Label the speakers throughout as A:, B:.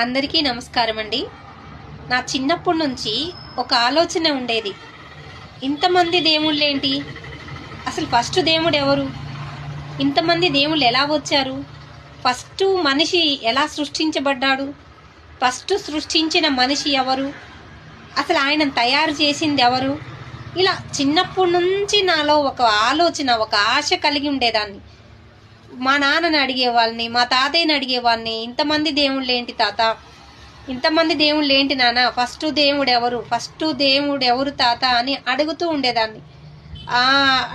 A: అందరికీ నమస్కారం అండి. నా చిన్నప్పటి నుంచి ఒక ఆలోచన ఉండేది. ఇంతమంది దేవుళ్ళేంటి? అసలు ఫస్ట్ దేవుడు ఎవరు? ఇంతమంది దేవుళ్ళు ఎలా వచ్చారు? ఫస్ట్ మనిషి ఎలా సృష్టించబడ్డాడు? ఫస్ట్ సృష్టించిన మనిషి ఎవరు? అసలు ఆయన తయారు చేసింది ఎవరు? ఇలా చిన్నప్పటి నుంచి నాలో ఒక ఆలోచన, ఒక ఆశ కలిగి ఉండేదాన్ని. మా నాన్నని అడిగేవాళ్ళని, మా తాతయ్యని అడిగేవాళ్ళని, ఇంతమంది దేవుళ్ళు ఏంటి తాత, ఇంతమంది దేవుళ్ళు ఏంటి నాన్న, ఫస్ట్ దేవుడు ఎవరు తాత అని అడుగుతూ ఉండేదాన్ని.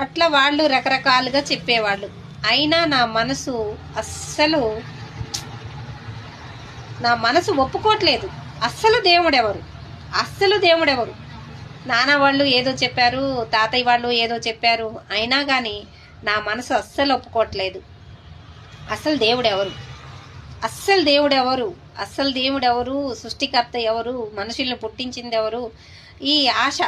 A: అట్లా వాళ్ళు రకరకాలుగా చెప్పేవాళ్ళు. అయినా నా మనసు ఒప్పుకోవట్లేదు. అస్సలు దేవుడెవరు. నాన్న వాళ్ళు ఏదో చెప్పారు, తాతయ్య వాళ్ళు ఏదో చెప్పారు, అయినా కానీ నా మనసు అస్సలు ఒప్పుకోవట్లేదు. అసలు దేవుడు ఎవరు? సృష్టికర్త ఎవరు? మనుషుల్ని పుట్టించింది ఎవరు? ఈ ఆశ,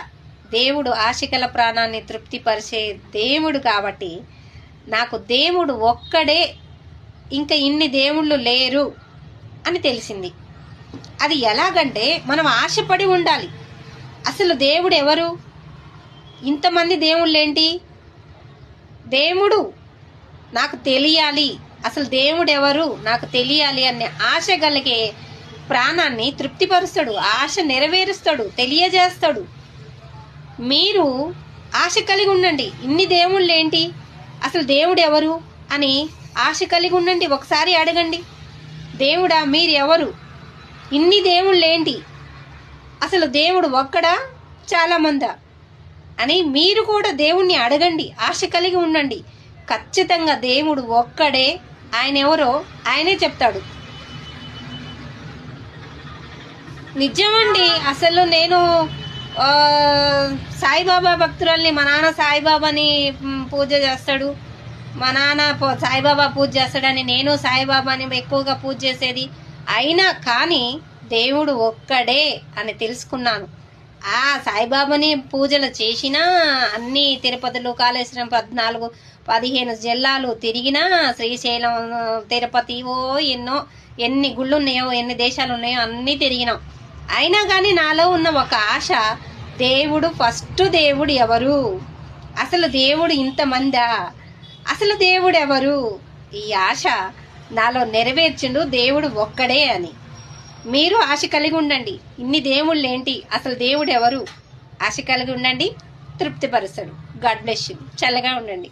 A: దేవుడు ఆశికల ప్రాణాన్ని తృప్తిపరిచే దేవుడు కాబట్టి నాకు దేవుడు ఒక్కడే, ఇంకా ఇన్ని దేవుళ్ళు లేరు అని తెలిసింది. అది ఎలాగంటే మనం ఆశపడి ఉండాలి. అసలు దేవుడు ఎవరు? ఇంతమంది దేవుళ్ళేంటి? దేవుడు నాకు తెలియాలి, అసలు దేవుడు ఎవరు నాకు తెలియాలి అనే ఆశ కలిగే ప్రాణాన్ని తృప్తిపరుస్తాడు, ఆశ నెరవేరుస్తాడు, తెలియజేస్తాడు. మీరు ఆశ కలిగి ఉండండి. ఇన్ని దేవుళ్ళు ఏంటి, అసలు దేవుడు ఎవరు అని ఆశ కలిగి ఉండండి. ఒకసారి అడగండి, దేవుడా మీరు ఎవరు? ఇన్ని దేవుళ్ళు ఏంటి? అసలు దేవుడు ఒక్కడా, చాలా మందా అని మీరు కూడా దేవుణ్ణి అడగండి. ఆశ కలిగి ఉండండి. ఖచ్చితంగా దేవుడు ఒక్కడే, ఆయన ఎవరో ఆయనే చెప్తాడు. నిజమండి. అసలు నేను సాయిబాబా భక్తురాల్ని. మా నాన్న సాయిబాబాని పూజ చేస్తాడు, మా నాన్న సాయిబాబా పూజ చేస్తాడని నేను సాయిబాబాని ఎక్కువగా పూజ చేసేది. అయినా కానీ దేవుడు ఒక్కడే అని తెలుసుకున్నాను. సాయిబాబాని పూజలు చేసినా, అన్ని తిరుపతిలో కాళేశ్వరం 14-15 జిల్లాలు తిరిగినా, శ్రీశైలం, తిరుపతి, ఎన్ని గుళ్ళు ఉన్నాయో, ఎన్ని దేశాలు ఉన్నాయో అన్నీ తిరిగినాం. అయినా కానీ నాలో ఉన్న ఒక ఆశ, ఫస్ట్ దేవుడు ఎవరు? అసలు దేవుడు ఇంతమందా? అసలు దేవుడు ఎవరు? ఈ ఆశ నాలో నెరవేర్చిండు దేవుడు ఒక్కడే అని. మీరు ఆశ కలిగి ఉండండి. ఇన్ని దేవుళ్ళు ఏంటి, అసలు దేవుడు ఎవరు? ఆశ కలిగి ఉండండి, తృప్తిపరుస్తాడు. God bless you. చల్లగా ఉండండి.